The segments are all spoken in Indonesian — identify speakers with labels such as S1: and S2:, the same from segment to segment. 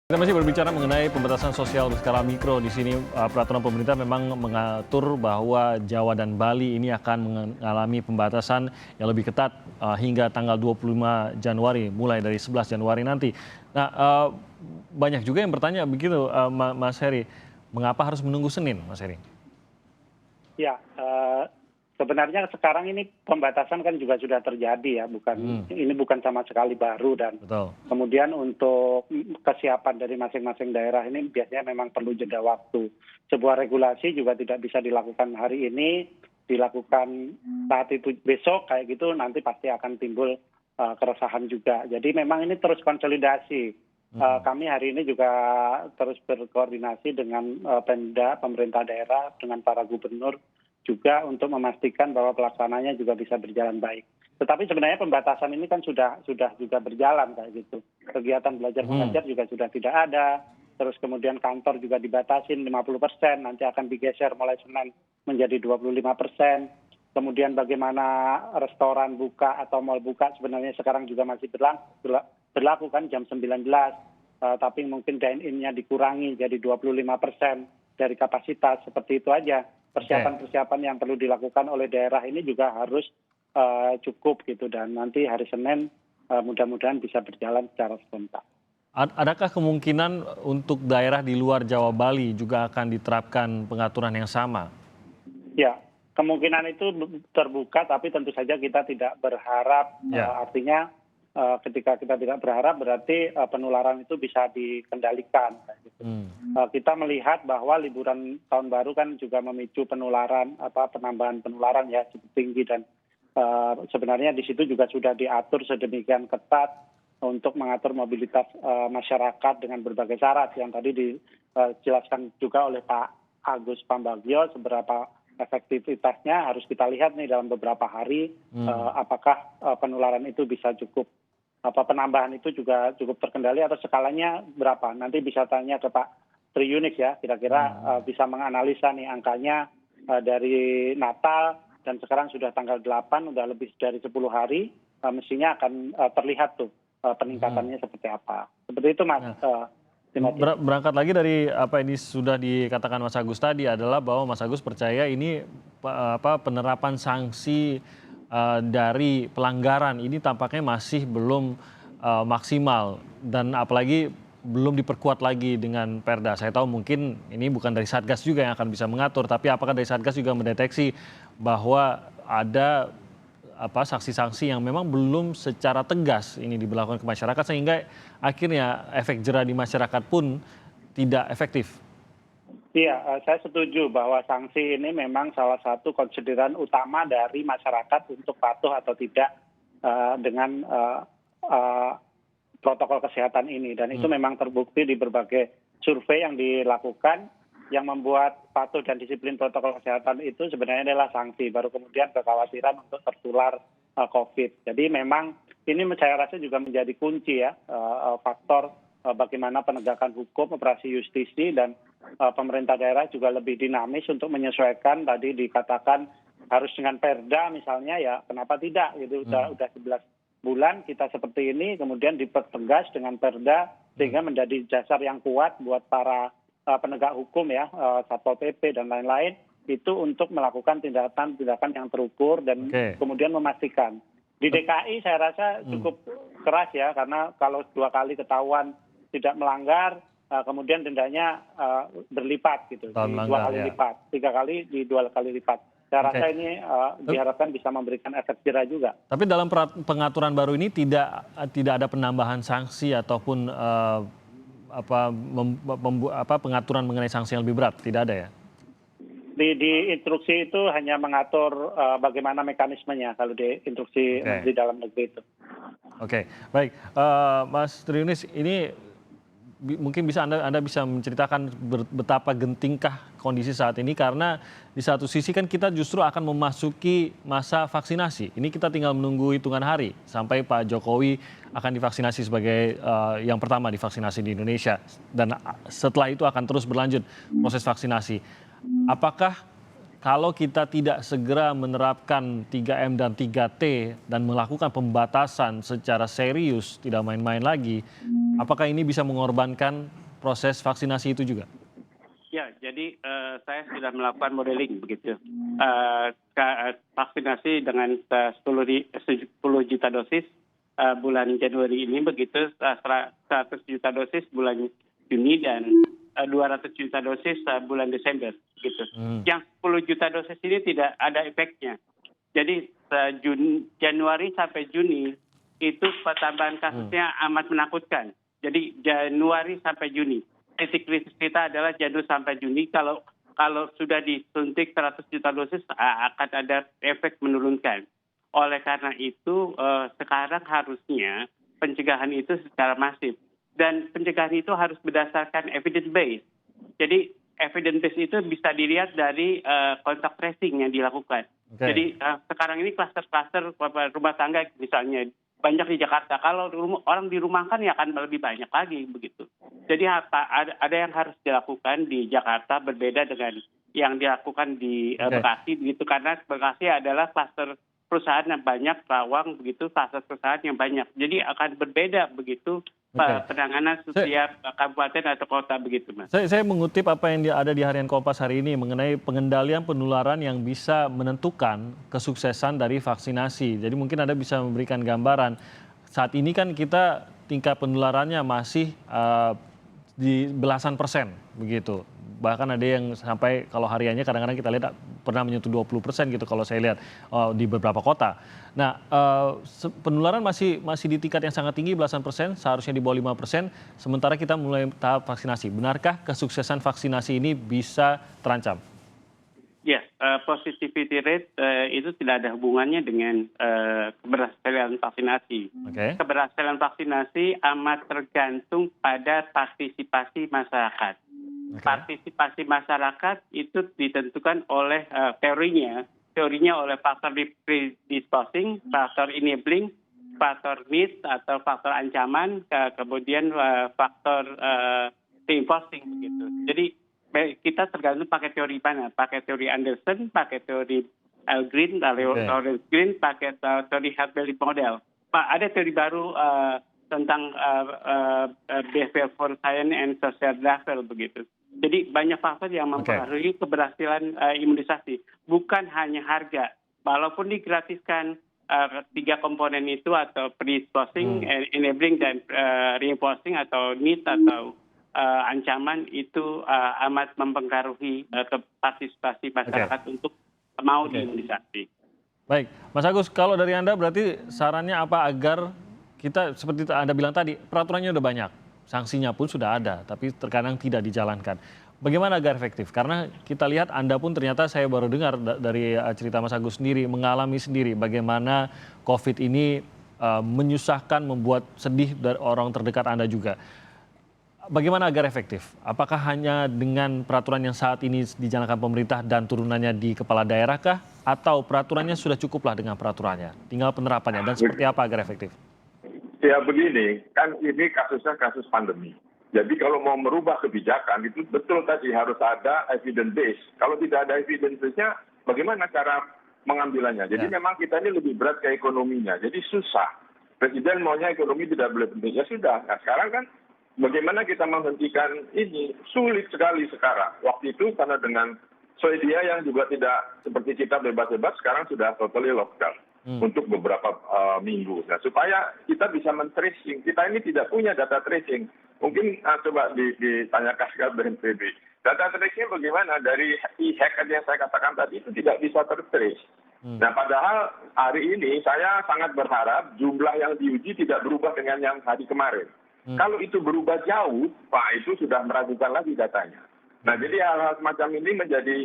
S1: Kita masih berbicara mengenai pembatasan sosial berskala mikro. Di sini peraturan pemerintah memang mengatur bahwa Jawa dan Bali ini akan mengalami pembatasan yang lebih ketat hingga tanggal 25 Januari, mulai dari 11 Januari nanti. Nah, banyak juga yang bertanya begitu, Mas Heri, mengapa harus menunggu Senin, Mas Heri?
S2: Ya, sebenarnya sekarang ini pembatasan kan juga sudah terjadi ya, ini bukan sama sekali baru dan
S1: Betul.
S2: kemudian untuk kesiapan dari masing-masing daerah ini biasanya memang perlu jeda waktu. Sebuah regulasi juga tidak bisa dilakukan hari ini, dilakukan saat itu besok kayak gitu nanti pasti akan timbul keresahan juga. Jadi memang ini terus konsolidasi. Kami hari ini juga terus berkoordinasi dengan Pemda, pemerintah daerah, dengan para gubernur juga untuk memastikan bahwa pelaksananya juga bisa berjalan baik. Tetapi sebenarnya pembatasan ini kan sudah juga berjalan kayak gitu. Kegiatan belajar mengajar juga sudah tidak ada. Terus kemudian kantor juga dibatasin 50%, nanti akan digeser mulai Senin menjadi 25%. Kemudian bagaimana restoran buka atau mal buka sebenarnya sekarang juga masih berlaku kan jam 19. Tapi mungkin dine-in-nya dikurangi jadi 25% dari kapasitas, seperti itu aja. Persiapan-persiapan yang perlu dilakukan oleh daerah ini juga harus cukup gitu, dan nanti hari Senin mudah-mudahan bisa berjalan secara spontan.
S1: Adakah kemungkinan untuk daerah di luar Jawa Bali juga akan diterapkan pengaturan yang sama?
S2: Ya, kemungkinan itu terbuka, tapi tentu saja kita tidak berharap, artinya ketika kita tidak berharap berarti penularan itu bisa dikendalikan. Kita melihat bahwa liburan tahun baru kan juga memicu penularan, penambahan penularan ya cukup tinggi, dan sebenarnya di situ juga sudah diatur sedemikian ketat untuk mengatur mobilitas masyarakat dengan berbagai syarat yang tadi dijelaskan juga oleh Pak Agus Pambagio. Seberapa efektivitasnya harus kita lihat nih dalam beberapa hari, apakah penularan itu bisa cukup, penambahan itu juga cukup terkendali atau skalanya berapa. Nanti bisa tanya ke Pak Triunis ya, kira-kira bisa menganalisa nih angkanya dari Natal dan sekarang sudah tanggal 8, udah lebih dari 10 hari, mestinya akan terlihat tuh peningkatannya seperti apa. Seperti itu Mas.
S1: Berangkat lagi dari apa ini sudah dikatakan Mas Agus tadi adalah bahwa Mas Agus percaya ini penerapan sanksi dari pelanggaran ini tampaknya masih belum maksimal, dan apalagi belum diperkuat lagi dengan Perda. Saya tahu mungkin ini bukan dari Satgas juga yang akan bisa mengatur, tapi apakah dari Satgas juga mendeteksi bahwa ada sanksi-sanksi yang memang belum secara tegas ini diberlakukan ke masyarakat sehingga akhirnya efek jera di masyarakat pun tidak efektif?
S2: Iya, saya setuju bahwa sanksi ini memang salah satu konsideran utama dari masyarakat untuk patuh atau tidak dengan protokol kesehatan ini. Dan itu memang terbukti di berbagai survei yang dilakukan. Yang membuat patuh dan disiplin protokol kesehatan itu sebenarnya adalah sanksi, baru kemudian kekhawatiran untuk tertular COVID. Jadi memang ini saya rasa juga menjadi kunci ya, faktor bagaimana penegakan hukum, operasi justisi, dan pemerintah daerah juga lebih dinamis untuk menyesuaikan. Tadi dikatakan harus dengan Perda misalnya, ya kenapa tidak gitu, udah 11 bulan kita seperti ini, kemudian dipertegas dengan Perda sehingga menjadi dasar yang kuat buat para penegak hukum ya, Satpol PP dan lain-lain, itu untuk melakukan tindakan yang terukur dan kemudian memastikan. Di DKI saya rasa cukup keras ya, karena kalau 2 kali ketahuan tidak melanggar, kemudian dendanya berlipat gitu, 2 kali lipat, 3 kali di 2 kali lipat. Saya rasa ini diharapkan bisa memberikan efek jera juga.
S1: Tapi dalam pengaturan baru ini tidak ada penambahan sanksi ataupun pengaturan mengenai sanksi yang lebih berat, tidak ada ya?
S2: Di instruksi itu hanya mengatur bagaimana mekanismenya kalau di instruksi Menteri Dalam Negeri itu.
S1: Oke, baik. Mas Triunis, ini mungkin Anda bisa menceritakan betapa gentingkah kondisi saat ini, karena di satu sisi kan kita justru akan memasuki masa vaksinasi. Ini kita tinggal menunggu hitungan hari sampai Pak Jokowi akan divaksinasi sebagai yang pertama divaksinasi di Indonesia, dan setelah itu akan terus berlanjut proses vaksinasi. Apakah kalau kita tidak segera menerapkan 3M dan 3T dan melakukan pembatasan secara serius, tidak main-main lagi, apakah ini bisa mengorbankan proses vaksinasi itu juga?
S3: Ya, jadi saya sudah melakukan modeling begitu. Vaksinasi dengan 10 juta dosis bulan Januari ini begitu, 100 juta dosis bulan Juni dan 200 juta dosis bulan Desember gitu. Yang 10 juta dosis ini tidak ada efeknya. Jadi Januari sampai Juni itu pertambahan kasusnya amat menakutkan. Jadi Januari sampai Juni. Titik kritis kita adalah Januari sampai Juni. Kalau sudah disuntik 100 juta dosis akan ada efek menurunkan. Oleh karena itu sekarang harusnya pencegahan itu secara masif. Dan pencegahan itu harus berdasarkan evidence base. Jadi evidence base itu bisa dilihat dari kontak tracing yang dilakukan.
S1: Okay.
S3: Jadi sekarang ini klaster-klaster rumah tangga misalnya banyak di Jakarta. Kalau orang dirumahkan ya akan lebih banyak lagi begitu. Jadi ada yang harus dilakukan di Jakarta berbeda dengan yang dilakukan di Bekasi begitu, karena Bekasi adalah klaster perusahaan yang banyak, Rawang begitu, klaster perusahaan yang banyak. Jadi akan berbeda begitu penanganan setiap kabupaten atau kota begitu, Mas.
S1: Saya mengutip apa yang ada di Harian Kompas hari ini mengenai pengendalian penularan yang bisa menentukan kesuksesan dari vaksinasi. Jadi mungkin Anda bisa memberikan gambaran. Saat ini kan kita tingkat penularannya masih di belasan persen begitu. Bahkan ada yang sampai kalau hariannya kadang-kadang kita lihat pernah menyentuh 20% gitu kalau saya lihat di beberapa kota. Nah, penularan masih di tingkat yang sangat tinggi belasan persen, seharusnya di bawah 5%, sementara kita mulai tahap vaksinasi. Benarkah kesuksesan vaksinasi ini bisa terancam?
S3: Ya, positivity rate itu tidak ada hubungannya dengan keberhasilan vaksinasi.
S1: Okay.
S3: Keberhasilan vaksinasi amat tergantung pada partisipasi masyarakat. Okay. Partisipasi masyarakat itu ditentukan oleh teorinya oleh faktor predisposing, faktor enabling, faktor need atau faktor ancaman, kemudian faktor reinforcing begitu. Jadi kita tergantung pakai teori mana, pakai teori Anderson, pakai teori Green, Lawrence Green, pakai teori Heart-Berry model. Ada teori baru tentang behavior for science and social driver begitu. Jadi banyak faktor yang mempengaruhi keberhasilan imunisasi, bukan hanya harga. Walaupun digratiskan 3 komponen itu atau predisposing, enabling dan reinforcing atau need atau ancaman itu amat mempengaruhi partisipasi masyarakat untuk mau diimunisasi.
S1: Baik, Mas Agus, kalau dari Anda berarti sarannya apa agar kita seperti Anda bilang tadi, peraturannya udah banyak, sanksinya pun sudah ada, tapi terkadang tidak dijalankan. Bagaimana agar efektif? Karena kita lihat Anda pun ternyata saya baru dengar dari cerita Mas Agus sendiri, mengalami sendiri bagaimana COVID ini menyusahkan, membuat sedih dari orang terdekat Anda juga. Bagaimana agar efektif? Apakah hanya dengan peraturan yang saat ini dijalankan pemerintah dan turunannya di kepala daerah kah? Atau peraturannya sudah cukuplah dengan peraturannya? Tinggal penerapannya dan seperti apa agar efektif?
S4: Ya begini, kan ini kasusnya kasus pandemi. Jadi kalau mau merubah kebijakan itu betul tadi harus ada evidence base. Kalau tidak ada evidence base-nya, bagaimana cara mengambilannya? Jadi memang kita ini lebih berat ke ekonominya. Jadi susah. Presiden maunya ekonomi tidak boleh penting. Ya sudah. Nah sekarang kan bagaimana kita menghentikan ini? Sulit sekali sekarang. Waktu itu karena dengan Swedia yang juga tidak seperti kita bebas-bebas, sekarang sudah totally lockdown untuk beberapa minggu. Nah, supaya kita bisa men-tracing. Kita ini tidak punya data tracing. Mungkin coba ditanyakan ke BNPB. Data tracing bagaimana? Dari e-hack yang saya katakan tadi itu tidak bisa ter-trace. Nah, padahal hari ini saya sangat berharap jumlah yang diuji tidak berubah dengan yang hari kemarin. Kalau itu berubah jauh, Pak, itu sudah meragukan lagi datanya. Nah, jadi hal-hal semacam ini menjadi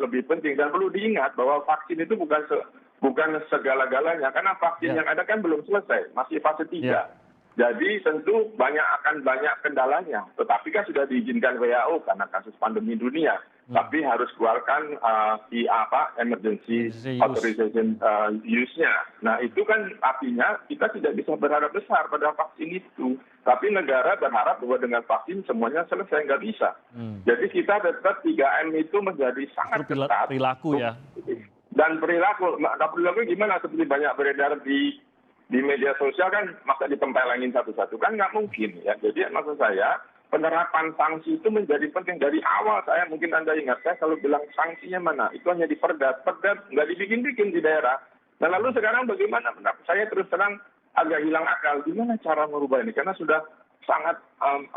S4: lebih penting. Dan perlu diingat bahwa vaksin itu bukan segala-galanya. Karena vaksin yang ada kan belum selesai. Masih fase 3. Jadi tentu akan banyak kendalanya. Tetapi kan sudah diizinkan WHO karena kasus pandemi dunia. tapi harus keluarkan emergency
S1: Emergency use.
S4: authorization use-nya. Nah itu kan artinya kita tidak bisa berharap besar pada vaksin itu. Tapi negara berharap bahwa dengan vaksin semuanya selesai, nggak bisa. Jadi kita tetap 3M itu menjadi sangat ketat.
S1: Perilaku ya.
S4: Dan perilaku gimana? Seperti banyak beredar di media sosial kan, masa ditempelengin satu-satu kan nggak mungkin ya. Jadi maksud saya penerapan sanksi itu menjadi penting dari awal. Saya mungkin Anda ingat, saya kalau bilang sanksinya mana, itu hanya di perda nggak dibikin-bikin di daerah. Nah lalu sekarang bagaimana? Saya terus terang agak hilang akal. Gimana cara merubah ini? Karena sudah sangat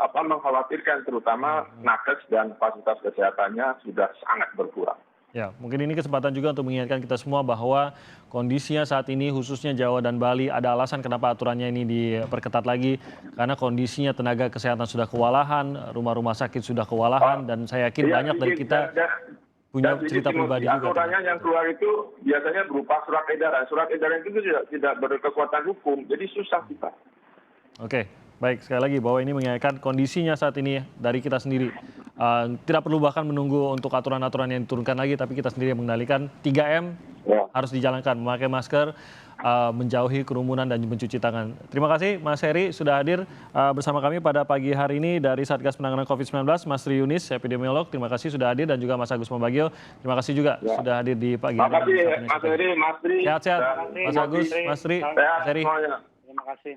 S4: mengkhawatirkan, terutama nakes dan fasilitas kesehatannya sudah sangat berkurang.
S1: Ya, mungkin ini kesempatan juga untuk mengingatkan kita semua bahwa kondisinya saat ini khususnya Jawa dan Bali ada alasan kenapa aturannya ini diperketat lagi, karena kondisinya tenaga kesehatan sudah kewalahan, rumah-rumah sakit sudah kewalahan, dan saya yakin banyak dari kita punya cerita pribadi juga.
S4: Aturannya yang keluar itu biasanya berupa surat edaran. Surat edaran itu tidak berkekuatan hukum, jadi susah kita.
S1: Oke, baik, sekali lagi bahwa ini mengingatkan kondisinya saat ini dari kita sendiri. Tidak perlu bahkan menunggu untuk aturan-aturan yang diturunkan lagi, tapi kita sendiri yang mengendalikan. 3M harus dijalankan, memakai masker, menjauhi kerumunan, dan mencuci tangan. Terima kasih Mas Heri sudah hadir bersama kami pada pagi hari ini dari Satgas Penanganan COVID-19, Mas Tri Yunis, epidemiolog. Terima kasih sudah hadir, dan juga Mas Agus Pambagio. Terima kasih juga sudah hadir di pagi hari ini.
S4: Terima kasih Mas Heri, Mas Tri.
S1: Sehat-sehat, Mas Agus, Mas Tri, Mas Heri.
S2: Terima kasih.